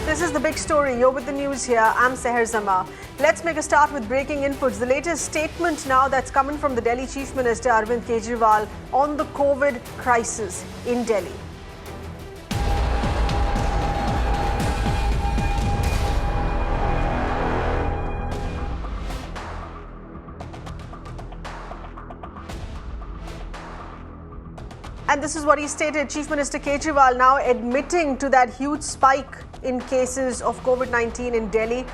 This is the big story. You're with the news here. I'm Seher Zama. Let's make a start with breaking inputs. The latest statement now that's coming from the Delhi Chief Minister Arvind Kejriwal on the COVID crisis in Delhi. And this is what he stated. Chief Minister Kejriwal now admitting to that huge spike in cases of COVID-19 in Delhi.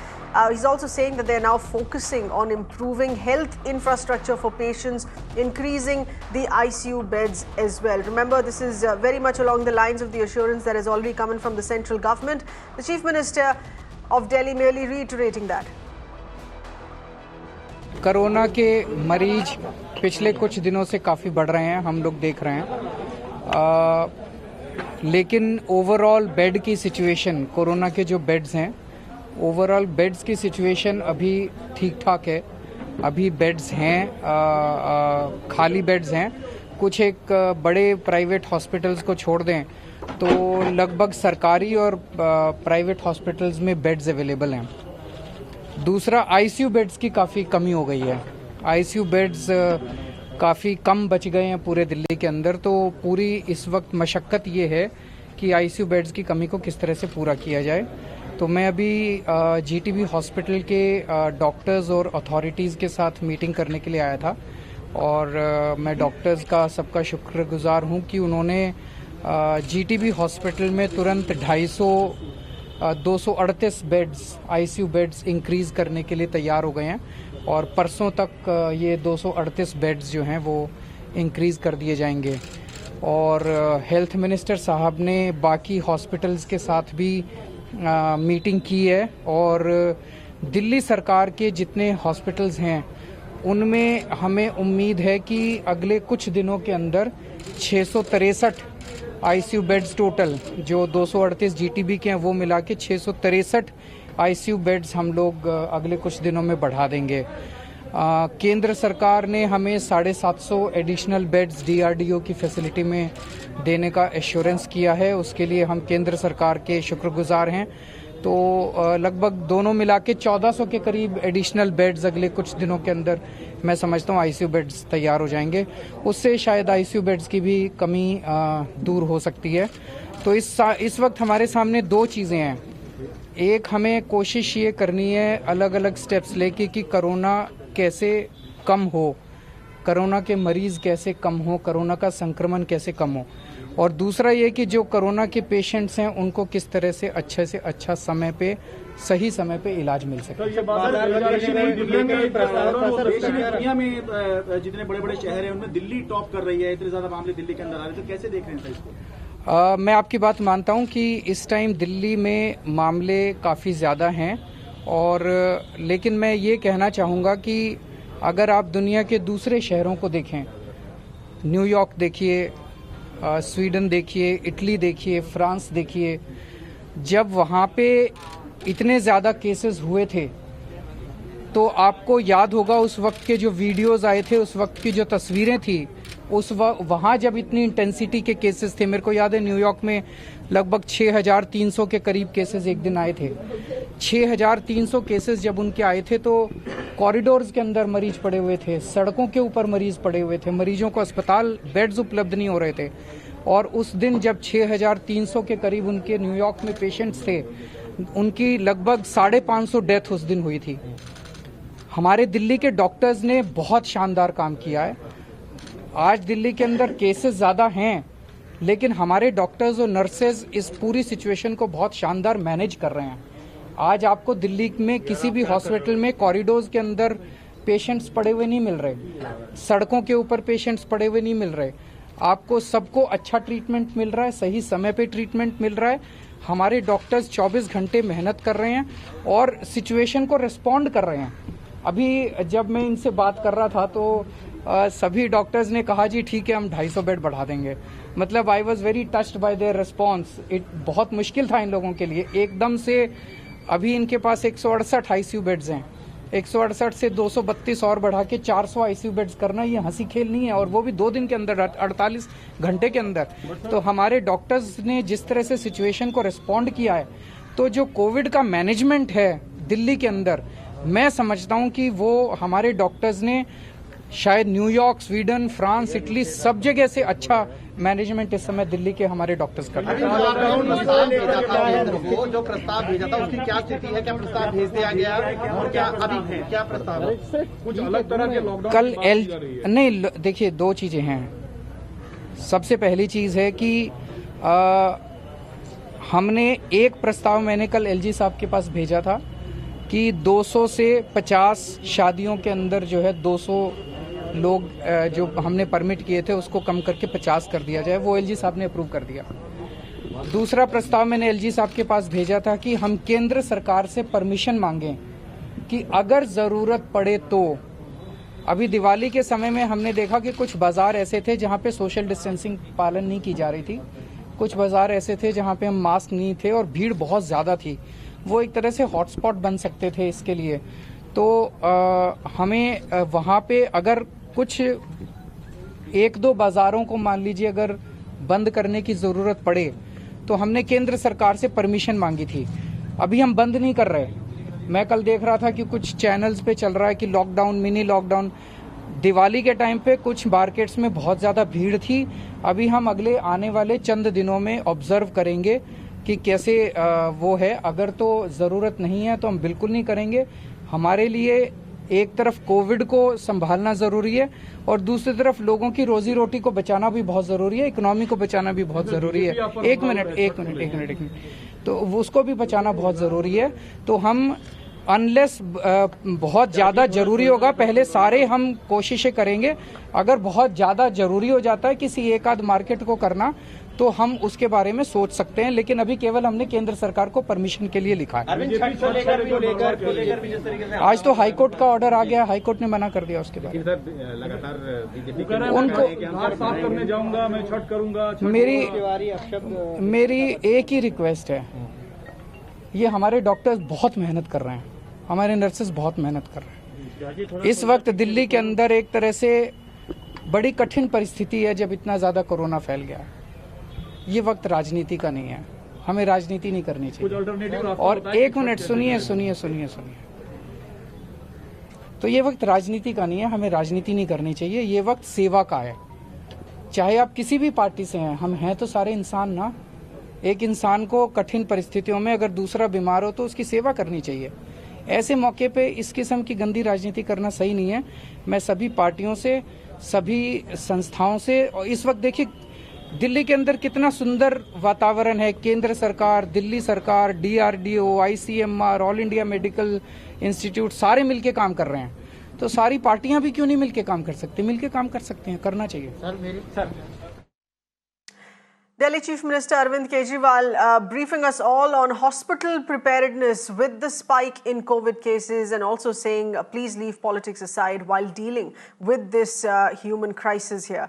He's also saying that they're now focusing on improving health infrastructure for patients, increasing the ICU beds as well. Remember, this is very much along the lines of the assurance that has already come in from the central government. The Chief Minister of Delhi merely reiterating that. Corona के मरीज पिछले कुछ दिनों से काफ़ी बढ़ रहे हैं, हम लोग देख रहे हैं, लेकिन ओवरऑल बेड की सिचुएशन, कोरोना के जो बेड्स हैं, ओवरऑल बेड्स की सिचुएशन अभी ठीक ठाक है. अभी बेड्स हैं, खाली बेड्स हैं. कुछ एक बड़े प्राइवेट हॉस्पिटल्स को छोड़ दें तो लगभग सरकारी और प्राइवेट हॉस्पिटल्स में बेड्स अवेलेबल हैं. दूसरा, आईसीयू बेड्स की काफ़ी कमी हो गई है. आईसीयू बेड्स काफ़ी कम बच गए हैं पूरे दिल्ली के अंदर. तो पूरी इस वक्त मशक्क़त ये है कि आईसीयू बेड्स की कमी को किस तरह से पूरा किया जाए. तो मैं अभी जीटीबी हॉस्पिटल के डॉक्टर्स और अथॉरिटीज़ के साथ मीटिंग करने के लिए आया था और मैं डॉक्टर्स का सबका शुक्रगुजार हूँ कि उन्होंने जीटीबी हॉस्पिटल में तुरंत 238 बेड्स, आईसीयू बेड्स इंक्रीज़ करने के लिए तैयार हो गए हैं और परसों तक ये 238 बेड्स जो हैं वो इंक्रीज़ कर दिए जाएंगे. और हेल्थ मिनिस्टर साहब ने बाकी हॉस्पिटल्स के साथ भी मीटिंग की है और दिल्ली सरकार के जितने हॉस्पिटल्स हैं उनमें हमें उम्मीद है कि अगले कुछ दिनों के अंदर 663 आईसीयू बेड्स टोटल, जो 238 जीटीबी के हैं वो मिला के 663 आईसीयू बेड्स हम लोग अगले कुछ दिनों में बढ़ा देंगे. केंद्र सरकार ने हमें 750 एडिशनल बेड्स डीआरडीओ की फैसिलिटी में देने का एश्योरेंस किया है. उसके लिए हम केंद्र सरकार के शुक्रगुजार हैं. तो लगभग दोनों मिला के 1400 के करीब एडिशनल बेड्स अगले कुछ दिनों के अंदर मैं समझता हूँ आईसीयू बेड्स तैयार हो जाएंगे. उससे शायद आईसीयू बेड्स की भी कमी दूर हो सकती है. तो इस वक्त हमारे सामने दो चीज़ें हैं. एक, हमें कोशिश ये करनी है अलग अलग स्टेप्स लेके कि कोरोना कैसे कम हो, कोरोना के मरीज़ कैसे कम हो, कोरोना का संक्रमण कैसे कम हो. और दूसरा ये कि जो कोरोना के पेशेंट्स हैं उनको किस तरह से अच्छे समय पे, सही समय पे इलाज मिल सके. दुनिया में जितने बड़े बड़े शहर हैं उनमें दिल्ली टॉप कर रही है, इतने ज्यादा मामले दिल्ली के अंदर आ रहे हैं, तो कैसे देख रहे हैं इसको? मैं आपकी बात मानता हूं कि इस टाइम दिल्ली में मामले काफ़ी ज़्यादा हैं और लेकिन मैं ये कहना चाहूँगा कि अगर आप दुनिया के दूसरे शहरों को देखें, न्यूयॉर्क देखिए, स्वीडन देखिए, इटली देखिए, फ्रांस देखिए, जब वहाँ पे इतने ज़्यादा केसेस हुए थे तो आपको याद होगा उस वक्त के जो वीडियोस आए थे, उस वक्त की जो तस्वीरें थी, उस वक्त वहाँ जब इतनी इंटेंसिटी के केसेस थे. मेरे को याद है न्यूयॉर्क में लगभग 6300 के करीब केसेस एक दिन आए थे. 6300 केसेस जब उनके आए थे तो कॉरिडोर्स के अंदर मरीज पड़े हुए थे, सड़कों के ऊपर मरीज पड़े हुए थे, मरीजों को अस्पताल बेड्स उपलब्ध नहीं हो रहे थे. और उस दिन जब 6300 के करीब उनके न्यूयॉर्क में पेशेंट्स थे, उनकी लगभग 550 डेथ उस दिन हुई थी. हमारे दिल्ली के डॉक्टर्स ने बहुत शानदार काम किया है. आज दिल्ली के अंदर केसेस ज़्यादा हैं लेकिन हमारे डॉक्टर्स और नर्सेज इस पूरी सिचुएशन को बहुत शानदार मैनेज कर रहे हैं. आज आपको दिल्ली में किसी भी हॉस्पिटल में कॉरिडोर्स के अंदर पेशेंट्स पड़े हुए नहीं मिल रहे, सड़कों के ऊपर पेशेंट्स पड़े हुए नहीं मिल रहे. आपको सबको अच्छा ट्रीटमेंट मिल रहा है, सही समय पे ट्रीटमेंट मिल रहा है. हमारे डॉक्टर्स 24 घंटे मेहनत कर रहे हैं और सिचुएशन को रिस्पॉन्ड कर रहे हैं. अभी जब मैं इनसे बात कर रहा था तो सभी डॉक्टर्स ने कहा जी ठीक है हम 250 बेड बढ़ा देंगे. मतलब I was very touched bye there response. बहुत मुश्किल था इन लोगों के लिए एकदम से. अभी इनके पास 168 आईसीयू बेड्स हैं. 168 से 232 और बढ़ा के 400 आईसीयू बेड्स करना ये हंसी खेल नहीं है, और वो भी 2 दिन के अंदर, 48 घंटे के अंदर. तो हमारे डॉक्टर्स ने जिस तरह से सिचुएशन को रिस्पॉन्ड किया है तो जो कोविड का मैनेजमेंट है दिल्ली के अंदर, मैं समझता हूं कि वो हमारे डॉक्टर्स ने शायद न्यूयॉर्क, स्वीडन, फ्रांस, इटली सब जगह से अच्छा मैनेजमेंट इस समय दिल्ली के हमारे डॉक्टर्स कर रहे हैं। जो प्रस्ताव भेजा था उसकी क्या स्थिति है? क्या प्रस्ताव भेज दिया गया और क्या अभी क्या प्रस्ताव है? कुछ अलग तरह के लॉकडाउन कल नहीं, देखिए दो चीजें हैं। सबसे पहली चीज है कि हमने एक प्रस्ताव मैंने कल एलजी साहब के पास भेजा था कि 200 से 50 शादियों के अंदर जो है 200 लोग जो हमने परमिट किए थे उसको कम करके 50 कर दिया जाए। वो एलजी साहब ने अप्रूव कर दिया। दूसरा प्रस्ताव मैंने एलजी साहब के पास भेजा था कि हम केंद्र सरकार से परमिशन मांगें कि अगर ज़रूरत पड़े तो। अभी दिवाली के समय में हमने देखा कि कुछ बाजार ऐसे थे जहां पे सोशल डिस्टेंसिंग पालन नहीं की जा रही थी, कुछ बाजार ऐसे थे जहां पे हम मास्क नहीं थे और भीड़ बहुत ज़्यादा थी। वो एक तरह से हॉटस्पॉट बन सकते थे इसके लिए। तो हमें वहाँ पे अगर कुछ एक दो बाज़ारों को मान लीजिए अगर बंद करने की ज़रूरत पड़े तो हमने केंद्र सरकार से परमिशन मांगी थी। अभी हम बंद नहीं कर रहे। मैं कल देख रहा था कि कुछ चैनल्स पे चल रहा है कि लॉकडाउन, मिनी लॉकडाउन। दिवाली के टाइम पे कुछ मार्केट्स में बहुत ज़्यादा भीड़ थी। अभी हम अगले आने वाले चंद दिनों में ऑब्जर्व करेंगे कि कैसे वो है। अगर तो ज़रूरत नहीं है तो हम बिल्कुल नहीं करेंगे। हमारे लिए एक तरफ कोविड को संभालना ज़रूरी है और दूसरी तरफ लोगों की रोजी रोटी को बचाना भी बहुत ज़रूरी है, इकोनॉमी को बचाना भी बहुत ज़रूरी है। एक मिनट तो उसको भी बचाना बहुत ज़रूरी है। तो हम अनलेस बहुत ज़्यादा ज़रूरी होगा, पहले सारे हम कोशिशें करेंगे। अगर बहुत ज़्यादा ज़रूरी हो जाता है किसी एक आध मार्केट को करना तो हम उसके बारे में सोच सकते हैं, लेकिन अभी केवल हमने केंद्र सरकार को परमिशन के लिए लिखा है। आज तो हाईकोर्ट का ऑर्डर आ गया, हाईकोर्ट ने मना कर दिया उसके बाद। लगातार उनको साफ करने जाऊंगा, मैं छठ करूंगा। मेरी एक ही रिक्वेस्ट है, ये हमारे डॉक्टर्स बहुत मेहनत कर रहे हैं, हमारे नर्सेस बहुत मेहनत कर रहे हैं। इस वक्त दिल्ली के अंदर एक तरह से बड़ी कठिन परिस्थिति है जब इतना ज़्यादा कोरोना फैल गया। ये वक्त राजनीति का नहीं है, हमें राजनीति नहीं करनी चाहिए। और एक मिनट सुनिए। तो ये वक्त राजनीति का नहीं है, हमें राजनीति नहीं करनी चाहिए। ये वक्त सेवा का है। चाहे आप किसी भी पार्टी से हैं, हम हैं तो सारे इंसान ना। एक इंसान को कठिन परिस्थितियों में अगर दूसरा बीमार हो तो उसकी सेवा करनी चाहिए। ऐसे मौके पे इस किस्म की गंदी राजनीति करना सही नहीं है। मैं सभी पार्टियों से, सभी संस्थाओं से, और इस वक्त देखिए दिल्ली के अंदर कितना सुंदर वातावरण है। केंद्र सरकार, दिल्ली सरकार, DRDO, ICMR, all India medical institute सारे मिलके काम कर रहे हैं। तो सारी पार्टियां भी क्यों नहीं मिलके काम कर सकती? मिलके काम कर सकते हैं, करना चाहिए। Delhi Chief Minister Arvind Kejriwal briefing us all on hospital preparedness with the spike in COVID cases and also saying please leave politics aside while dealing with this human crisis here.